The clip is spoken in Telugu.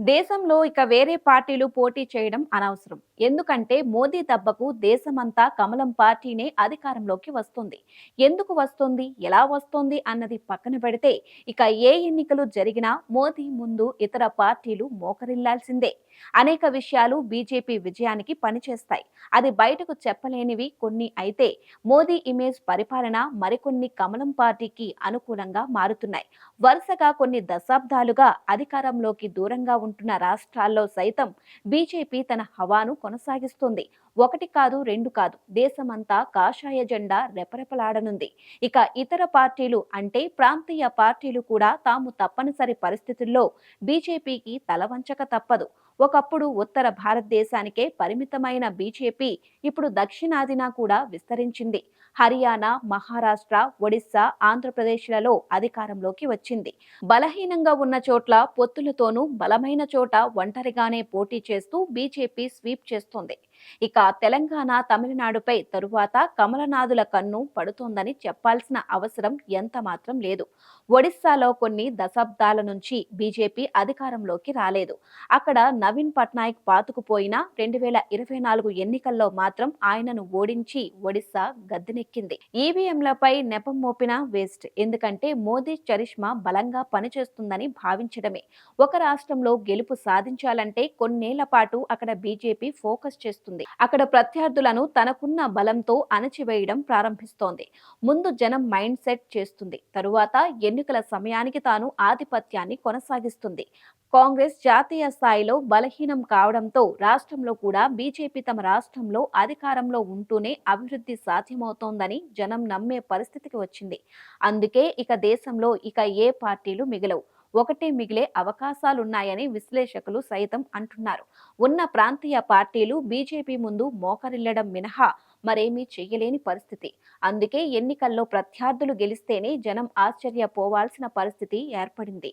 దేశంలో ఇక వేరే పార్టీలు పోటీ చేయడం అనవసరం. ఎందుకంటే మోదీ దెబ్బకు దేశమంతా కమలం పార్టీనే అధికారంలోకి వస్తుంది. ఎందుకు వస్తుంది, ఎలా వస్తుంది అన్నది పక్కన పెడితే ఇక ఏ ఎన్నికలు జరిగినా మోదీ ముందు ఇతర పార్టీలు మోకరిల్లాల్సిందే. అనేక విషయాలు బీజేపీ విజయానికి పనిచేస్తాయి. అది బయటకు చెప్పలేనివి కొన్ని అయితే మోదీ ఇమేజ్ పరిపాలన మరికొన్ని కమలం పార్టీకి అనుకూలంగా మారుతున్నాయి. వరుసగా కొన్ని దశాబ్దాలుగా అధికారంలోకి దూరంగా ఉంటున్న రాష్ట్రాల్లో సైతం బీజేపీ తన హవాను కొనసాగిస్తుంది. ఒకటి కాదు, రెండు కాదు, దేశమంతా కాషాయ జెండా రెపరెపలాడనుంది. ఇక ఇతర పార్టీలు అంటే ప్రాంతీయ పార్టీలు కూడా తాము తప్పనిసరి పరిస్థితుల్లో బీజేపీకి తలవంచక తప్పదు. ఒకప్పుడు ఉత్తర భారతదేశానికే పరిమితమైన బీజేపీ ఇప్పుడు దక్షిణాదిన కూడా విస్తరించింది. హర్యానా, మహారాష్ట్ర, ఒడిశా, ఆంధ్రప్రదేశ్లలో అధికారంలోకి వచ్చింది. బలహీనంగా ఉన్న చోట్ల పొత్తులతోనూ, బలమైన చోట ఒంటరిగానే పోటీ చేస్తూ బీజేపీ స్వీప్ చేస్తోంది. ఇక తెలంగాణ, తమిళనాడుపై తరువాత కమలనాథుల కన్ను పడుతోందని చెప్పాల్సిన అవసరం ఎంత మాత్రం లేదు. ఒడిశాలో కొన్ని దశాబ్దాల నుంచి బీజేపీ అధికారంలోకి రాలేదు. అక్కడ నవీన్ పట్నాయక్ పాతుకుపోయిన 2024 ఎన్నికల్లో మాత్రం ఆయనను ఓడించి ఒడిశా గద్దెనెక్కింది. ఈవీఎంలపై నెపం మోపినా వేస్ట్. ఎందుకంటే మోదీ చరిష్మా బలంగా పనిచేస్తుందని భావించడమే. ఒక రాష్ట్రంలో గెలుపు సాధించాలంటే కొన్నేళ్ల పాటు అక్కడ బీజేపీ ఫోకస్ చేస్తుంది. అక్కడ ప్రత్యర్థులను తనకున్న బలంతో అణచివేయడం ప్రారంభిస్తోంది. ముందు జనం మైండ్ సెట్ చేస్తుంది. తరువాత ఎన్నికల సమయానికి తాను ఆధిపత్యాన్ని కొనసాగిస్తుంది. కాంగ్రెస్ జాతీయ స్థాయిలో బలహీనం కావడంతో రాష్ట్రంలో కూడా బీజేపీ తమ రాష్ట్రంలో అధికారంలో ఉంటూనే అభివృద్ధి సాధ్యమవుతోందని జనం నమ్మే పరిస్థితికి వచ్చింది. అందుకే ఇక దేశంలో ఇక ఏ పార్టీలు మిగలవు. ఒకటే మిగిలే అవకాశాలున్నాయని విశ్లేషకులు సైతం అంటున్నారు. ఉన్న ప్రాంతీయ పార్టీలు బీజేపీ ముందు మోకరిల్లడం మినహా మరేమీ చెయ్యలేని పరిస్థితి. అందుకే ఎన్నికల్లో ప్రత్యర్థులు గెలిస్తేనే జనం ఆశ్చర్యపోవాల్సిన పరిస్థితి ఏర్పడింది.